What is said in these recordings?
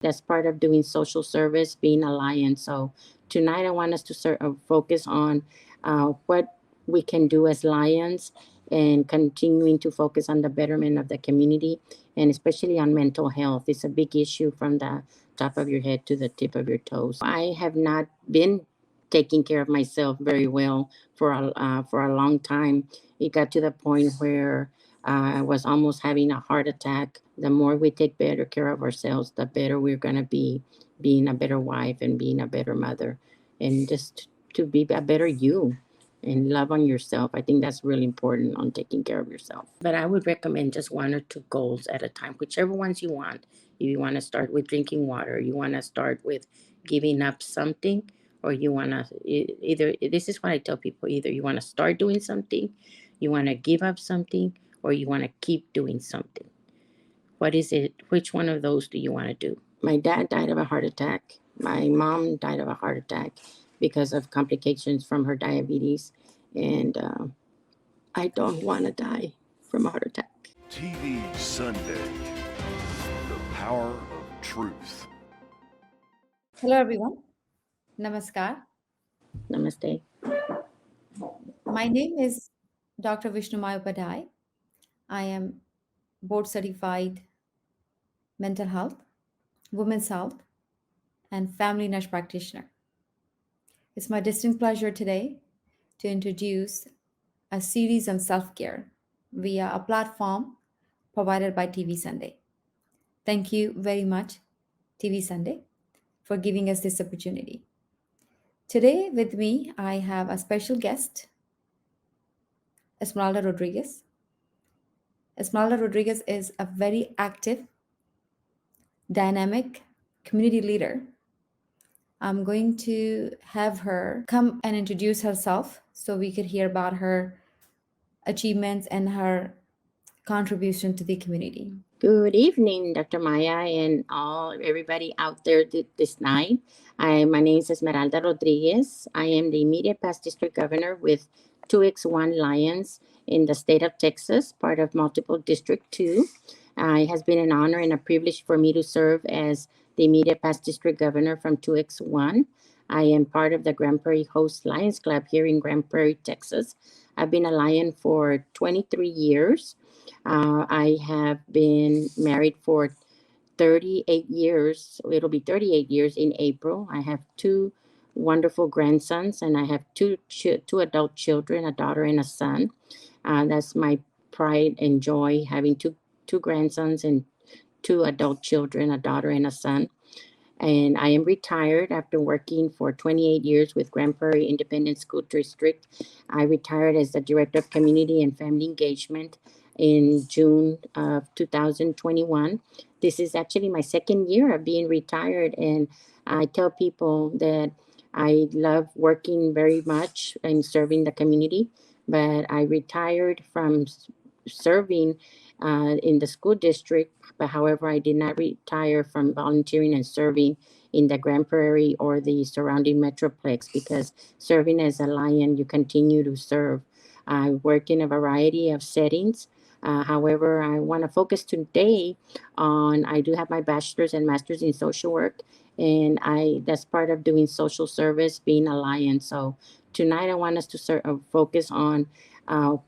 That's part of doing social service, being a lion. So tonight I want us to focus on what we can do as lions and continuing to focus on the betterment of the community and especially on mental health. It's a big issue from the top of your head to the tip of your toes. I have not been taking care of myself very well for a long time. It got to the point where I was almost having a heart attack. The more we take better care of ourselves, the better we're going to be being a better wife and being a better mother and just to be a better you and love on yourself. I think that's really important on taking care of yourself. But I would recommend just one or two goals at a time, whichever ones you want. If you want to start with drinking water, you want to start with giving up something, or you want to either, this is what I tell people, either you want to start doing something, you want to give up something, or you want to keep doing something. What is it? Which one of those do you want to do? My dad died of a heart attack. My mom died of a heart attack because of complications from her diabetes. And I don't want to die from a heart attack. TV Sunday, the power of truth. Hello, everyone. Namaskar. Namaste. My name is Dr. Maya Upadhaya. I am board certified mental health, women's health, and family nurse practitioner. It's my distinct pleasure today to introduce a series on self care via a platform provided by TV Sunday. Thank you very much, TV Sunday, for giving us this opportunity. Today, with me, I have a special guest, Esmeralda Rodriguez. Esmeralda Rodriguez is a very active, dynamic community leader. I'm going to have her come and introduce herself so we could hear about her achievements and her contribution to the community. Good evening, Dr. Maya, and all everybody out there this night. My name is Esmeralda Rodriguez. I am the immediate past district governor with 2X1 Lions in the state of Texas, part of multiple District 2. It has been an honor and a privilege for me to serve as the immediate past district governor from 2X1. I am part of the Grand Prairie Host Lions Club here in Grand Prairie, Texas. I've been a Lion for 23 years. I have been married for 38 years. It'll be 38 years in April. I have two wonderful grandsons, and I have two adult children, a daughter and a son. That's my pride and joy, having two grandsons and two adult children, a daughter and a son. And I am retired after working for 28 years with Grand Prairie Independent School District. I retired as the Director of Community and Family Engagement in June of 2021. This is actually my second year of being retired, and I tell people that I love working very much and serving the community, but I retired from serving in the school district. But however, I did not retire from volunteering and serving in the Grand Prairie or the surrounding metroplex, because serving as a lion, you continue to serve. I work in a variety of settings. However, I want to focus today on, I do have my bachelor's and master's in social work, and that's part of doing social service, being a lion. So tonight I want us to focus on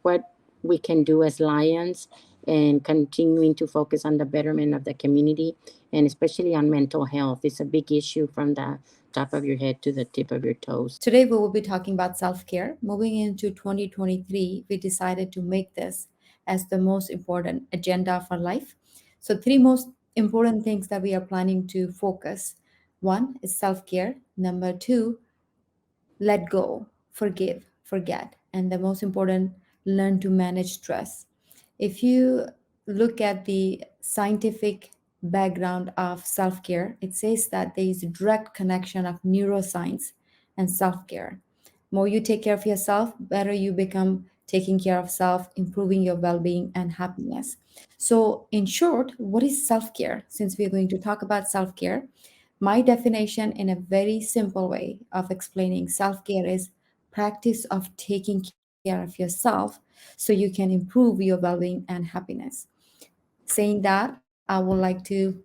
what we can do as lions and continuing to focus on the betterment of the community and especially on mental health. It's a big issue from the top of your head to the tip of your toes. Today, we will be talking about self care. Moving into 2023, we decided to make this as the most important agenda of our life. So, three most important things that we are planning to focus: one is self care, number two, let go, forgive, forget, and the most important, learn to manage stress. If you look at the scientific background of self care, it says that there is a direct connection of neuroscience and self care. More you take care of yourself, better you become taking care of self, improving your well being and happiness. So, in short, what is self care? Since we are going to talk about self care, my definition in a very simple way of explaining self-care is practice of taking care of yourself so you can improve your well-being and happiness. Saying that, I would like to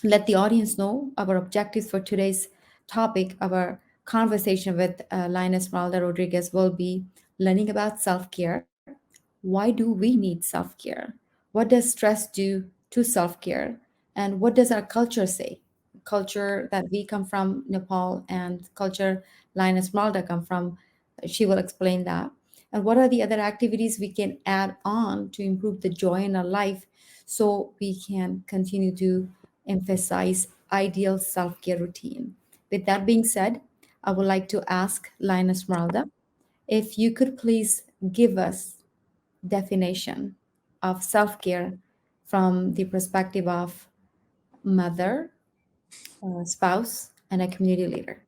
let the audience know our objectives for today's topic. Our conversation with Linus Malda Rodriguez will be learning about self care. Why do we need self care? What does stress do to self care? And what does our culture say? Culture that we come from, Nepal, and culture Linus Malda come from, she will explain that. And what are the other activities we can add on to improve the joy in our life so we can continue to emphasize ideal self-care routine. With that being said, I would like to ask Linus Malda if you could please give us definition of self-care from the perspective of mother, spouse, and a community leader.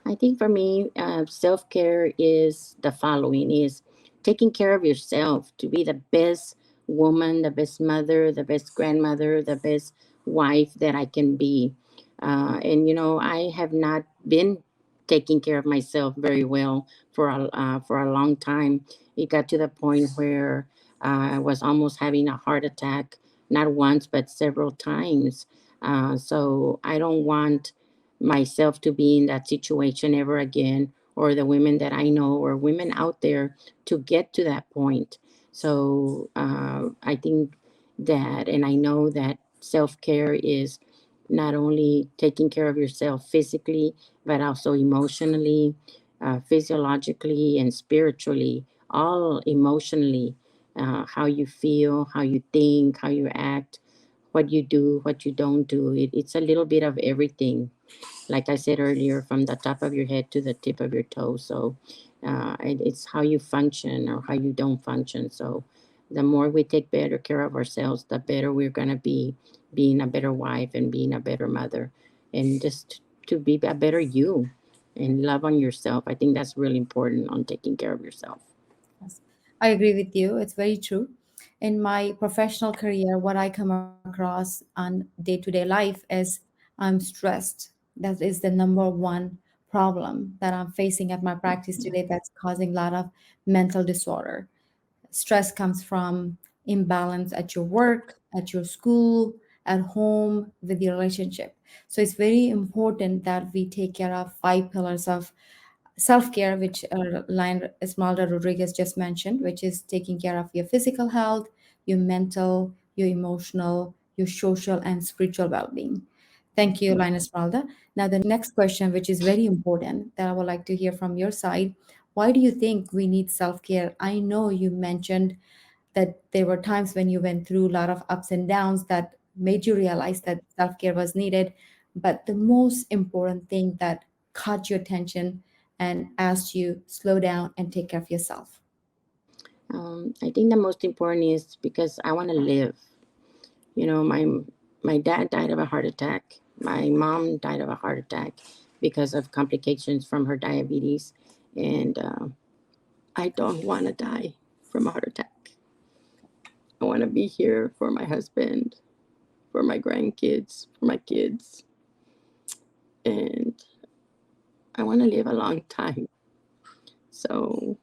I think for me, self care is the following: is taking care of yourself to be the best woman, the best mother, the best grandmother, the best wife that I can be. And I have not been taking care of myself very well for a long time. It got to the point where I was almost having a heart attack, not once but several times. So I don't want myself to be in that situation ever again, or the women that I know, or women out there to get to that point. So I think that, and I know that self care is not only taking care of yourself physically, but also emotionally, physiologically, and spiritually, all emotionally. How you feel, how you think, how you act, what you do, what you don't do. It's a little bit of everything, like I said earlier, from the top of your head to the tip of your toe. So it's how you function or how you don't function. So the more we take better care of ourselves, the better we're going to be, being a better wife and being a better mother, and just to be a better you and love on yourself. I think that's really important, on taking care of yourself. Yes, I agree with you. It's very true. In my professional career, what I come across on day-to-day life is I'm stressed. That is the number one problem that I'm facing at my practice today that's causing a lot of mental disorder. Stress comes from imbalance at your work, at your school, at home, with your relationship. So it's very important that we take care of five pillars of self care, which line Esmeralda Rodriguez just mentioned, which is taking care of your physical health, your mental, your emotional, your social, and spiritual well being. Thank you, Line Esmeralda. Now, the next question, which is very important, that I would like to hear from your side: why do you think we need self care? I know you mentioned that there were times when you went through a lot of ups and downs that made you realize that self care was needed. But the most important thing that caught your attention and asked you slow down and take care of yourself. I think the most important is because I want to live. My dad died of a heart attack. My mom died of a heart attack because of complications from her diabetes, and I don't want to die from a heart attack. I want to be here for my husband, for my grandkids, for my kids, and I want to live a long time. So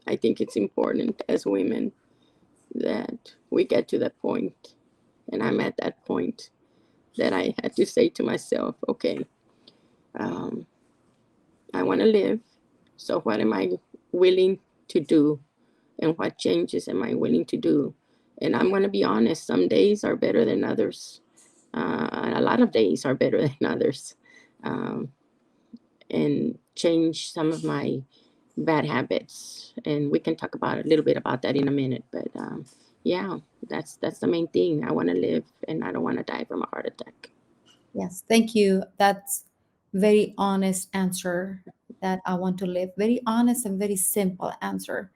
I think it's important as women that we get to that point, and I'm at that point, that I had to say to myself, okay, um, I want to live. So what am I willing to do, and what changes am I willing to do? And I'm going to be honest, some days are better than others. A lot of days are better than others. Um, and change some of my bad habits. And we can talk about a little bit about that in a minute. But yeah, that's the main thing. I want to live, and I don't want to die from a heart attack. Yes, thank you. That's very honest answer that I want to live. Very honest and very simple answer.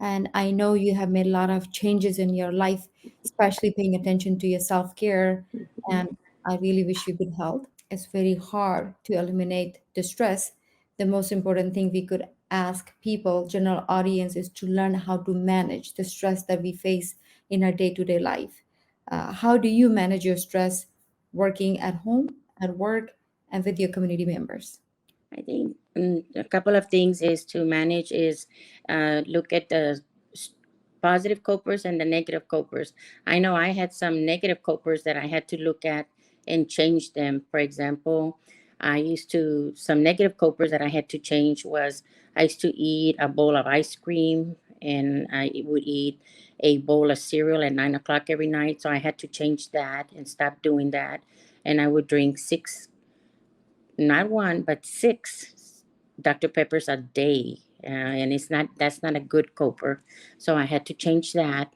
And I know you have made a lot of changes in your life, especially paying attention to your self care. And I really wish you good health. It's very hard to eliminate the stress. The most important thing we could ask people, general audience, is to learn how to manage the stress that we face in our day to day life. How do you manage your stress working at home, at work, and with your community members? I think a couple of things is to manage is look at the s- positive copers and the negative copers. I know I had some negative copers that I had to look at and change them. For example, I used to, some negative copers that I had to change was I used to eat a bowl of ice cream and I would eat a bowl of cereal at 9 o'clock every night. So I had to change that and stop doing that. And I would drink six, not one, but six Dr. Peppers a day. And that's not a good coper. So I had to change that.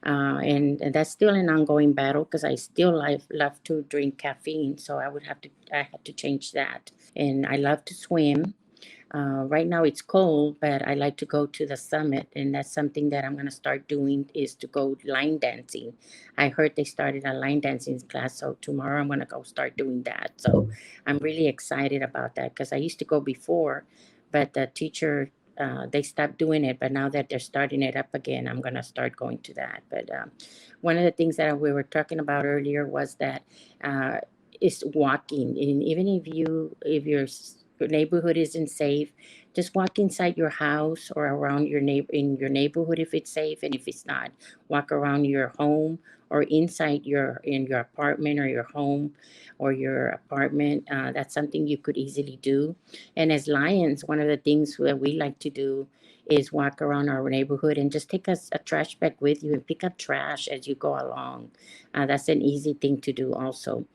And that's still an ongoing battle because I still love to drink caffeine. So I had to change that. And I love to swim. Right now it's cold, but I like to go to the summit, and that's something that I'm gonna start doing is to go line dancing. I heard they started a line dancing class, so tomorrow I'm gonna go start doing that. So I'm really excited about that because I used to go before, but the teacher they stopped doing it. But now that they're starting it up again, I'm gonna start going to that. But one of the things that we were talking about earlier was that uh, is walking, and even if your neighborhood isn't safe, just walk inside your house or around your neighbor in your neighborhood if it's safe, and if it's not, walk around your home or inside your apartment or your home or your apartment. That's something you could easily do. And as lions, one of the things that we like to do is walk around our neighborhood and just take a trash bag with you and pick up trash as you go along. That's an easy thing to do also.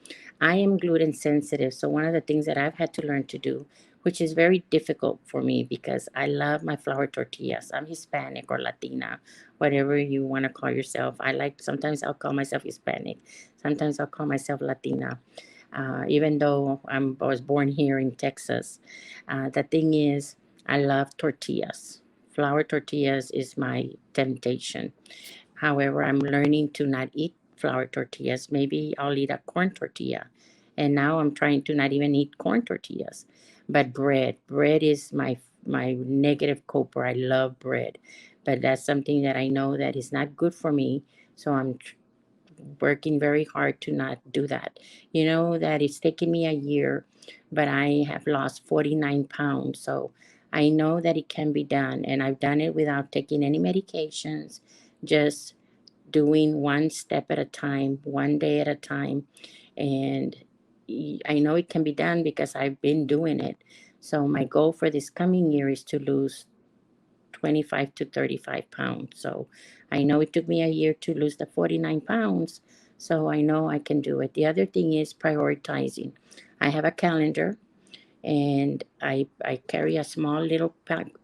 I am gluten sensitive, so one of the things that I've had to learn to do, which is very difficult for me because I love my flour tortillas. I'm Hispanic or Latina, whatever you want to call yourself. Sometimes I'll call myself Hispanic, sometimes I'll call myself Latina, even though I was born here in Texas. The thing is, I love tortillas. Flour tortillas is my temptation. However, I'm learning to not eat flour tortillas. Maybe I'll eat a corn tortilla. And now I'm trying to not even eat corn tortillas. But bread is my negative coper. I love bread. But that's something that I know that is not good for me. So I'm working very hard to not do that. You know that it's taken me a year, but I have lost 49 pounds. So I know that it can be done. And I've done it without taking any medications, just doing one step at a time, one day at a time. And I know it can be done because I've been doing it. So my goal for this coming year is to lose 25 to 35 pounds. So I know it took me a year to lose the 49 pounds. So I know I can do it. The other thing is prioritizing. I have a calendar, and I carry a small little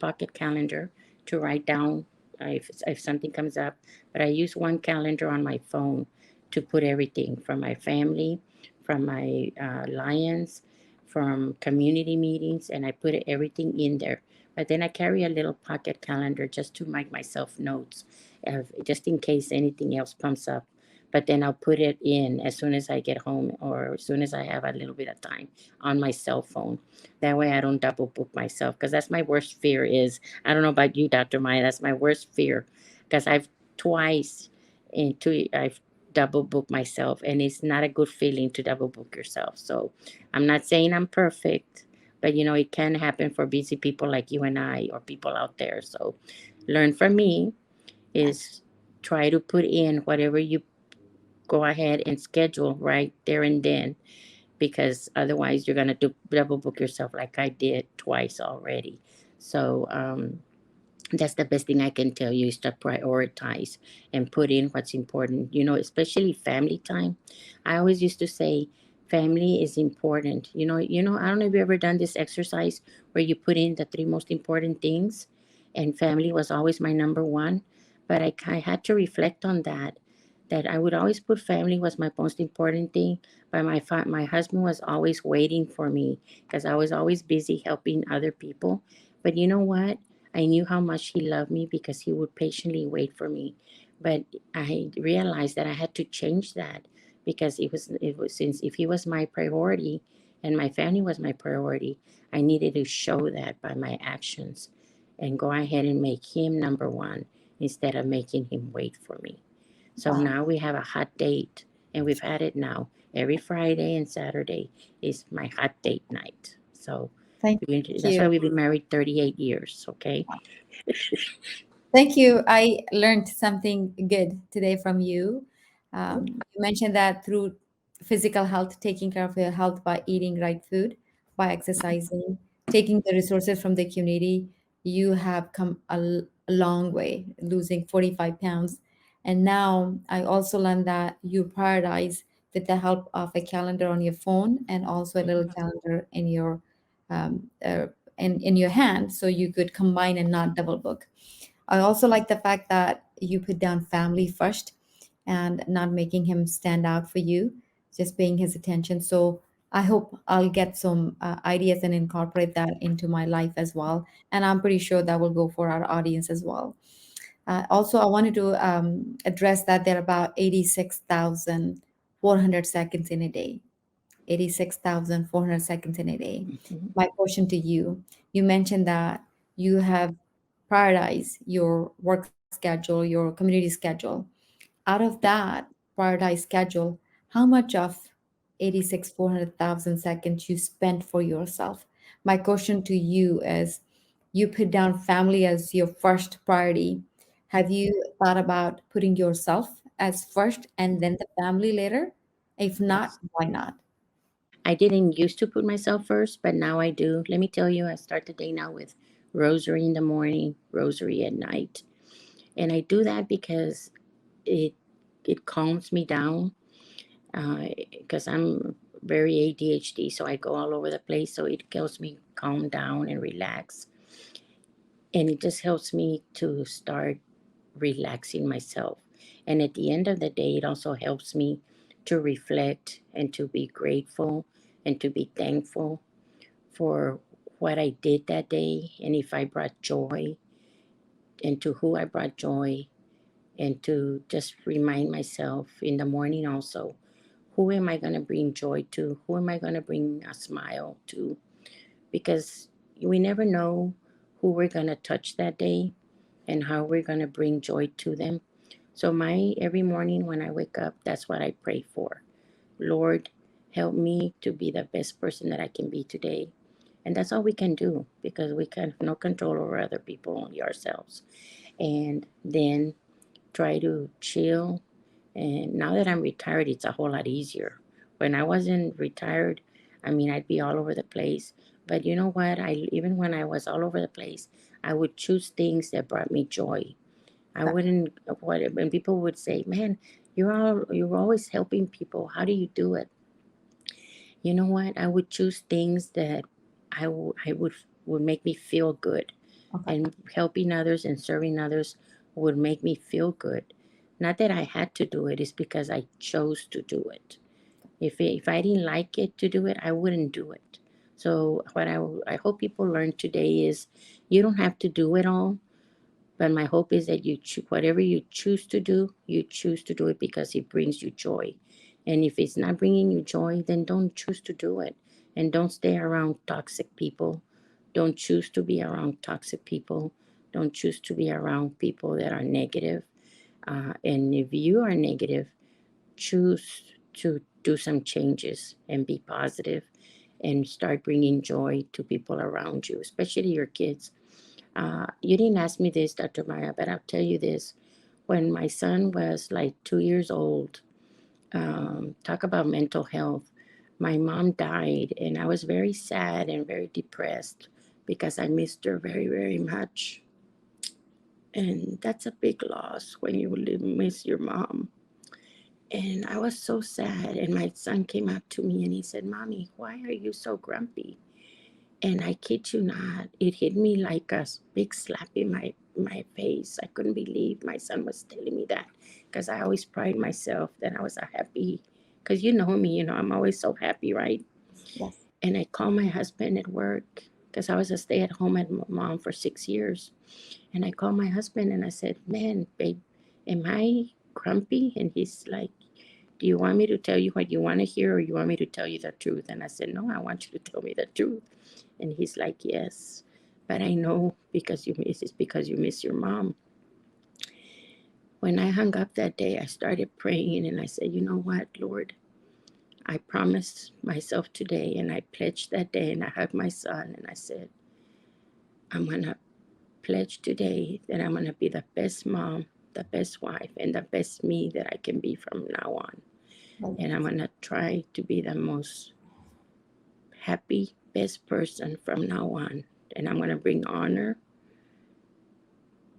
pocket calendar to write down if something comes up. But I use one calendar on my phone to put everything from my family, from my lions, from community meetings, and I put everything in there. But then I carry a little pocket calendar just to make myself notes, just in case anything else comes up. But then I'll put it in as soon as I get home or as soon as I have a little bit of time on my cell phone. That way I don't double book myself, because that's my worst fear is, I don't know about you, Dr. Maya, that's my worst fear, because twice I've double booked myself, and it's not a good feeling to double book yourself. So I'm not saying I'm perfect, but it can happen for busy people like you and I, or people out there. So learn from me is try to put in whatever you go ahead and schedule right there and then, because otherwise you're going to double book yourself like I did twice already. So that's the best thing I can tell you, is to prioritize and put in what's important, especially family time. I always used to say family is important. I don't know if you ever done this exercise where you put in the three most important things, and family was always my number one. But I had to reflect on that I would always put family was my most important thing, but my husband was always waiting for me because I was always busy helping other people. But you know what? I knew how much he loved me because he would patiently wait for me. But I realized that I had to change that, because it was since if he was my priority and my family was my priority, I needed to show that by my actions and go ahead and make him number one instead of making him wait for me. So Wow. now we have a hot date, and we've had it now. Every Friday and Saturday is my hot date night. So Thank that's why you. we've been married 38 years, okay? Thank you. I learned something good today from you. You mentioned that through physical health, taking care of your health by eating right food, by exercising, taking the resources from the community, you have come a long way, losing 45 pounds. And now I also learned that you prioritize with the help of a calendar on your phone and also a little calendar in your um, uh, in your hand, so you could combine and not double book. I also like the fact that you put down family first and not making him stand out for you, just paying his attention. So I hope I'll get some ideas and incorporate that into my life as well. And I'm pretty sure that will go for our audience as well. Also, I wanted to address that there are about 86,400 seconds in a day. 86,400 seconds in a day. Mhm. My question to you, you mentioned that you have prioritized your work schedule, your community schedule. Out of that prioritized schedule, how much of 86,400,000 seconds you spent for yourself? My question to you is, you put down family as your first priority. Have you thought about putting yourself as first and then the family later? If not, Yes. why not? I didn't used to put myself first, but now I do. Let me tell you, I start the day now with rosary in the morning, rosary at night. And I do that because it it calms me down because I'm very ADHD, so I go all over the place. So it helps me calm down and relax, and it just helps me to start relaxing myself. And at the end of the day, it also helps me to reflect and to be grateful and to be thankful for what I did that day, and if I brought joy, and to who I brought joy, and to just remind myself in the morning also, who am I going to bring joy to? Who am I going to bring a smile to? Because we never know who we're going to touch that day and how we're going to bring joy to them. So my every morning when I wake up, that's what I pray for. Lord, help me to be the best person that I can be today. And that's all we can do because we can have no control over other people, only ourselves. And then try to chill. And now that I'm retired, it's a whole lot easier. When I wasn't retired, I mean, I'd be all over the place. But you know what? I even when I was all over the place, I would choose things that brought me joy. I That, wouldn't what when people would say, "Man, you're always helping people. How do you do it?" You know what? I would choose things that I would make me feel good, okay. and helping others and serving others would make me feel good. Not that I had to do it; it's because I chose to do it. If I didn't like it to do it, I wouldn't do it. So what I hope people learn today is you don't have to do it all, but my hope is that whatever you choose to do, you choose to do it because it brings you joy. And if it's not bringing you joy, then don't choose to do it. And don't stay around toxic people. Don't choose to be around toxic people. Don't choose to be around people that are negative. And if you are negative, choose to do some changes and be positive and start bringing joy to people around you, especially your kids. You didn't ask me this, Dr. Maya, but I'll tell you this. When my son was like 2 years old, talk about mental health, my mom died, and I was very sad and very depressed because I missed her very, very much. And that's a big loss when you miss your mom. And I was so sad. And my son came up to me and he said, Mommy, why are you so grumpy? And I kid you not, it hit me like a big slap in my face. I couldn't believe my son was telling me that because I always pride myself that I was a happy, because you know me, I'm always so happy, right? Yes. And I called my husband at work because I was a stay at home mom for 6 years. And I called my husband and I said, Man, babe, am I grumpy? And he's like, Do you want me to tell you what you want to hear or you want me to tell you the truth? And I said, No, I want you to tell me the truth. And he's like, Yes, but I know it's because you miss your mom. When I hung up that day, I started praying and I said, You know what, Lord? I promised myself today and I pledged that day and I hugged my son and I said, I'm going to pledge today that I'm going to be the best mom, the best wife, and the best me that I can be from now on. Right. and I'm gonna try to be the most happy, best person from now on. And I'm gonna bring honor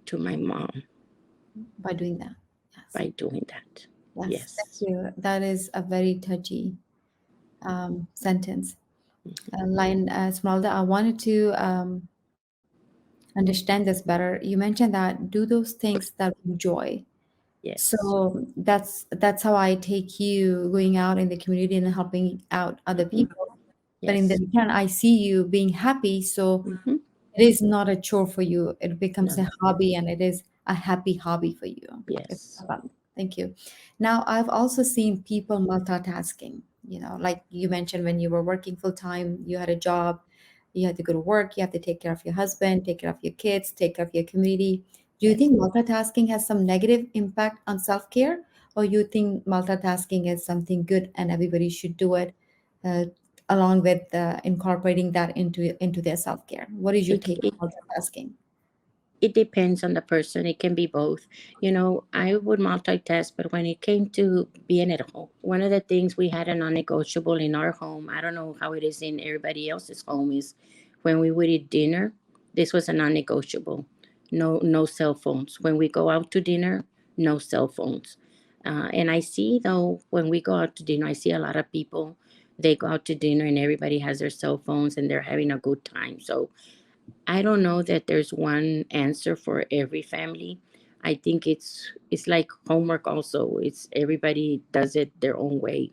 to my mom By doing that. Yes. by doing that. Yes. Thank Yes, you. That is a very touchy sentence. Line, Smalda, I wanted to understand this better. You mentioned that do those things that bring joy. yes, So that's how I take you going out in the community and helping out other hmm, people. But in the yes, return, I see you being happy. So hmm, it is not a chore for you. It becomes no, a hobby, and it is a happy hobby for you. It's yes, fun. Thank you. Now, I've also seen people multitasking. Like you mentioned, when you were working full time, you had a job, you had to go to work, you have to take care of your husband, take care of your kids, take care of your community. Do you yes. think multitasking has some negative impact on self care, or you think multitasking is something good and everybody should do it? Uh, Along with incorporating that into their self care. What is your It, take it on multitasking? it depends on the person. It can be both. I would multitask, but when it came to being at home, one of the things we had a non-negotiable in our home, I don't know how it is in everybody else's home, is when we would eat dinner, this was a non-negotiable. No cell phones. When we go out to dinner, no cell phones. And I see though, when we go out to dinner, I see a lot of people, they go out to dinner and everybody has their cell phones and they're having a good time. So I don't know that there's one answer for every family. I think it's like homework also. It's everybody does it their own way.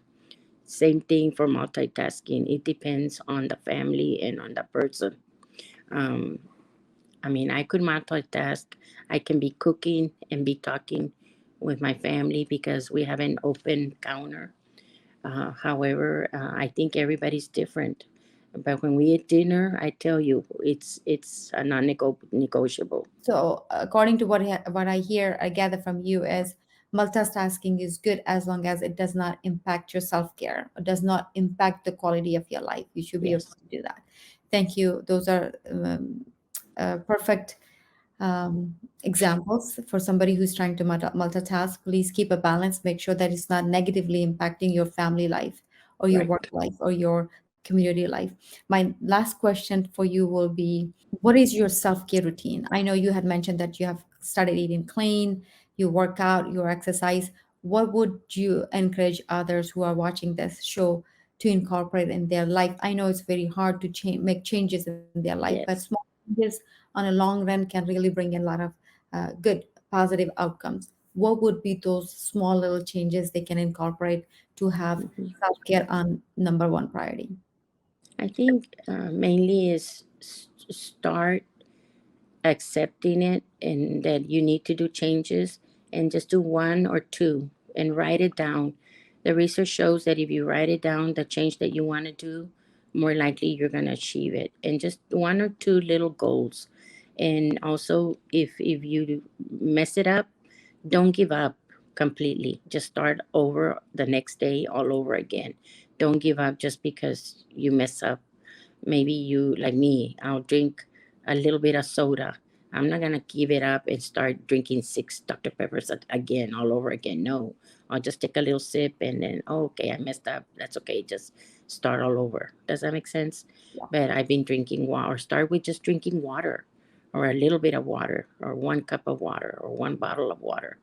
Same thing for multitasking. It depends on the family and on the person. Um, I mean, I could multitask. I can be cooking and be talking with my family because we have an open counter. However, I think everybody's different. But when we eat dinner, I tell you, it's a non-negotiable. So, according to what I hear, I gather from you is multitasking is good as long as it does not impact your self care, or does not impact the quality of your life. You should be able Yes. to do that. Thank you. Those are perfect um, examples for somebody who's trying to multitask. Please keep a balance. Make sure that it's not negatively impacting your family life or your Right. work life or your community life. My last question for you will be, what is your self-care routine? I know you had mentioned that you have started eating clean, you work out, you exercise. What would you encourage others who are watching this show to incorporate in their life? I know it's very hard to make changes in their life, but small Yes. changes on a long run can really bring in a lot of good, positive outcomes. What would be those small little changes they can incorporate to have Mhm. self-care on number one priority? I think mainly is start accepting it and that you need to do changes and just do one or two and write it down. The research shows that if you write it down, the change that you want to do, more likely you're going to achieve it. And just one or two little goals. And also, if you mess it up, don't give up completely. Just start over the next day all over again. Don't give up just because you mess up. Maybe you, like me, I'll drink a little bit of soda. I'm not gonna give it up and start drinking six Dr. Peppers again, all over again. No, I'll just take a little sip and then, oh, okay, I messed up. That's okay. Just start all over. Does that make sense? Yeah, But I've been drinking water. Or start with just drinking water, or a little bit of water, or 1 cup of water, or 1 bottle of water.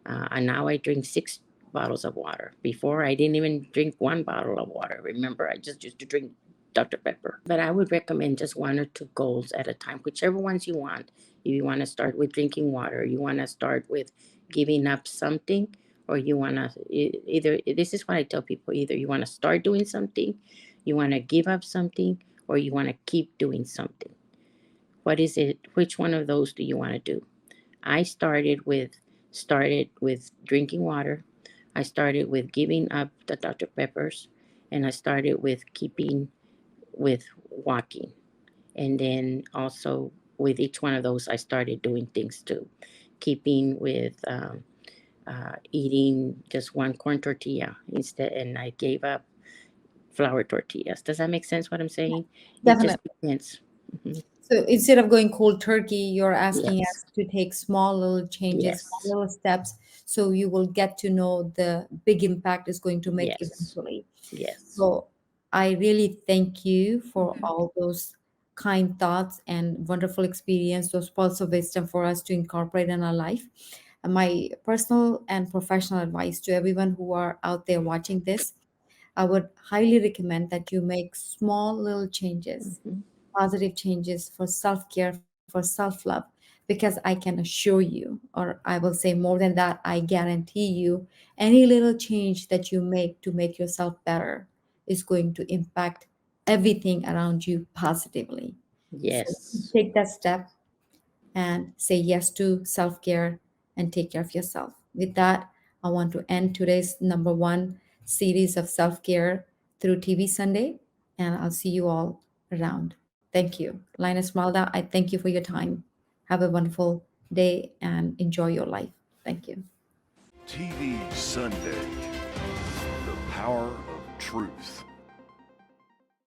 And now I drink 6 bottles of water. Before, I didn't even drink 1 bottle of water. Remember, I just used to drink Dr. Pepper. But I would recommend just one or two goals at a time, whichever ones you want. If you want to start with drinking water, you want to start with giving up something, or you want to either, this is what I tell people, either you want to start doing something, you want to give up something, or you want to keep doing something. What is it? Which one of those do you want to do? I started with drinking water. I started with giving up the Dr. Peppers, and I started with keeping with walking. And then also with each one of those, I started doing things too, keeping with eating just one corn tortilla instead, and I gave up flour tortillas. Does that make sense? What I'm saying? It just definitely. depends. Mhm. So instead of going cold turkey, you're asking Yes. us to take small little changes, small Yes. little steps, so you will get to know the big impact is going to make Yes. eventually. Yes. So I really thank you for Mhm. all those kind thoughts and wonderful experience, those pearls of wisdom for us to incorporate in our life. And my personal and professional advice to everyone who are out there watching this, I would highly recommend that you make small little changes, Mhm. positive changes for self care, for self love, because I can assure you, or I will say more than that, I guarantee you, any little change that you make to make yourself better is going to impact everything around you positively. So Yes. take that step and say yes to self care and take care of yourself. With that, I want to end today's number one series of self care through TV Sunday, and I'll see you all around. Thank you. Linus Malda, I thank you for your time. Have a wonderful day and enjoy your life. Thank you. TV Sunday, the power of truth.